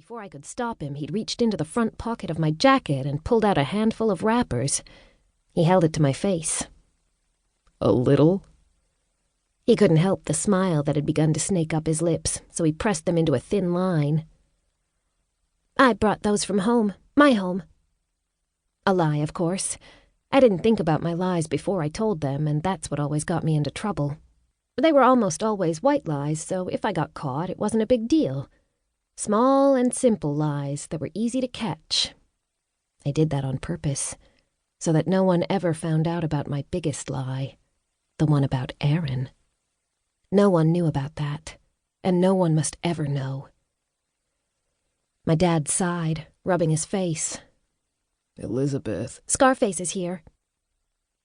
Before I could stop him, he'd reached into the front pocket of my jacket and pulled out a handful of wrappers. He held it to my face. A little? He couldn't help the smile that had begun to snake up his lips, so he pressed them into a thin line. I brought those from home, my home. A lie, of course. I didn't think about my lies before I told them, and that's what always got me into trouble. They were almost always white lies, so if I got caught, it wasn't a big deal. Small and simple lies that were easy to catch. I did that on purpose, so that no one ever found out about my biggest lie, the one about Aaron. No one knew about that, and no one must ever know. My dad sighed, rubbing his face. Elizabeth. Scarface is here.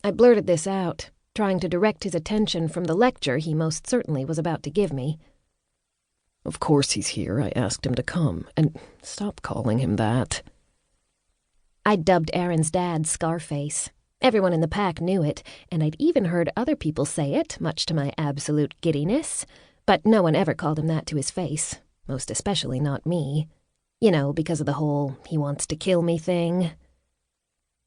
I blurted this out, trying to direct his attention from the lecture he most certainly was about to give me. Of course he's here. I asked him to come. And stop calling him that. I dubbed Aaron's dad Scarface. Everyone in the pack knew it, and I'd even heard other people say it, much to my absolute giddiness. But no one ever called him that to his face, most especially not me. You know, because of the whole he wants to kill me thing.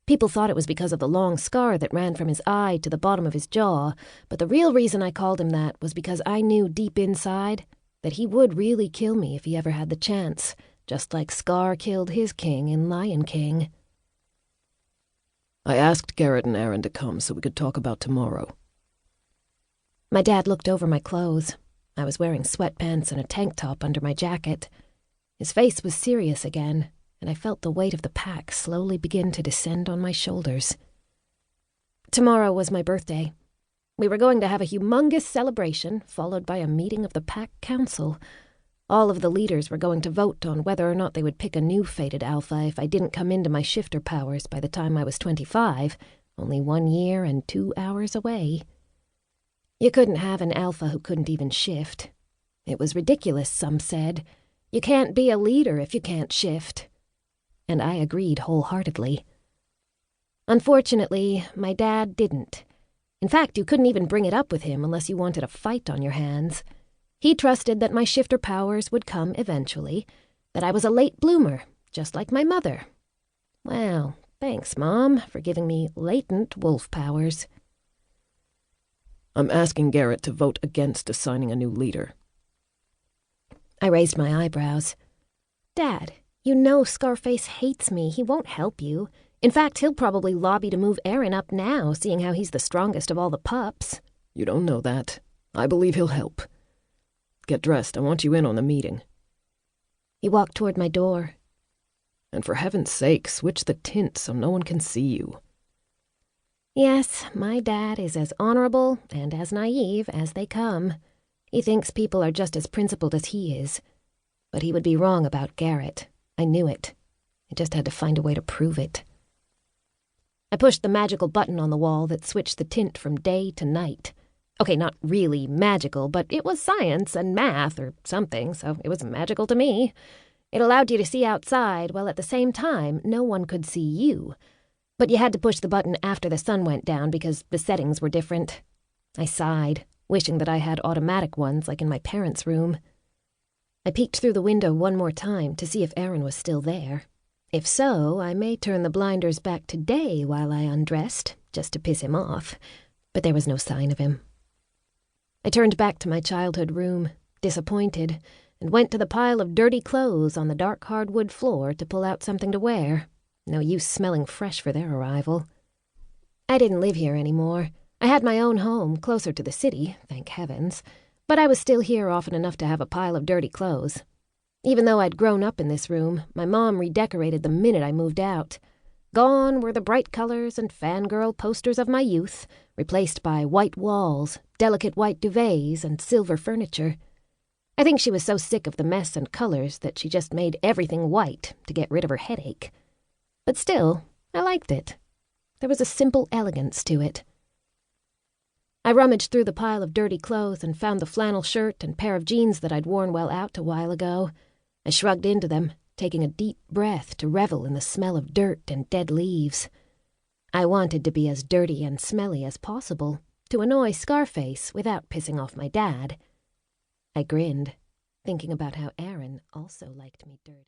People thought it was because of the long scar that ran from his eye to the bottom of his jaw, but the real reason I called him that was because I knew deep inside that he would really kill me if he ever had the chance, just like Scar killed his king in Lion King. I asked Garrett and Aaron to come so we could talk about tomorrow. My dad looked over my clothes. I was wearing sweatpants and a tank top under my jacket. His face was serious again, and I felt the weight of the pack slowly begin to descend on my shoulders. Tomorrow was my birthday. We were going to have a humongous celebration, followed by a meeting of the pack council. All of the leaders were going to vote on whether or not they would pick a new fated alpha if I didn't come into my shifter powers by the time I was 25, only 1 year and 2 hours away. You couldn't have an alpha who couldn't even shift. It was ridiculous, some said. You can't be a leader if you can't shift. And I agreed wholeheartedly. Unfortunately, my dad didn't. In fact, you couldn't even bring it up with him unless you wanted a fight on your hands. He trusted that my shifter powers would come eventually, that I was a late bloomer, just like my mother. Well, thanks, Mom, for giving me latent wolf powers. I'm asking Garrett to vote against assigning a new leader. I raised my eyebrows. Dad, you know Scarface hates me. He won't help you. In fact, he'll probably lobby to move Aaron up now, seeing how he's the strongest of all the pups. You don't know that. I believe he'll help. Get dressed. I want you in on the meeting. He walked toward my door. And for heaven's sake, switch the tint so no one can see you. Yes, my dad is as honorable and as naive as they come. He thinks people are just as principled as he is. But he would be wrong about Garrett. I knew it. I just had to find a way to prove it. I pushed the magical button on the wall that switched the tint from day to night. Okay, not really magical, but it was science and math or something, so it was magical to me. It allowed you to see outside, while at the same time, no one could see you. But you had to push the button after the sun went down because the settings were different. I sighed, wishing that I had automatic ones like in my parents' room. I peeked through the window one more time to see if Aaron was still there. If so, I may turn the blinders back to day while I undressed, just to piss him off, but there was no sign of him. I turned back to my childhood room, disappointed, and went to the pile of dirty clothes on the dark hardwood floor to pull out something to wear. No use smelling fresh for their arrival. I didn't live here anymore. I had my own home, closer to the city, thank heavens, but I was still here often enough to have a pile of dirty clothes. Even though I'd grown up in this room, my mom redecorated the minute I moved out. Gone were the bright colors and fangirl posters of my youth, replaced by white walls, delicate white duvets, and silver furniture. I think she was so sick of the mess and colors that she just made everything white to get rid of her headache. But still, I liked it. There was a simple elegance to it. I rummaged through the pile of dirty clothes and found the flannel shirt and pair of jeans that I'd worn well out a while ago. I shrugged into them, taking a deep breath to revel in the smell of dirt and dead leaves. I wanted to be as dirty and smelly as possible, to annoy Scarface without pissing off my dad. I grinned, thinking about how Aaron also liked me dirty.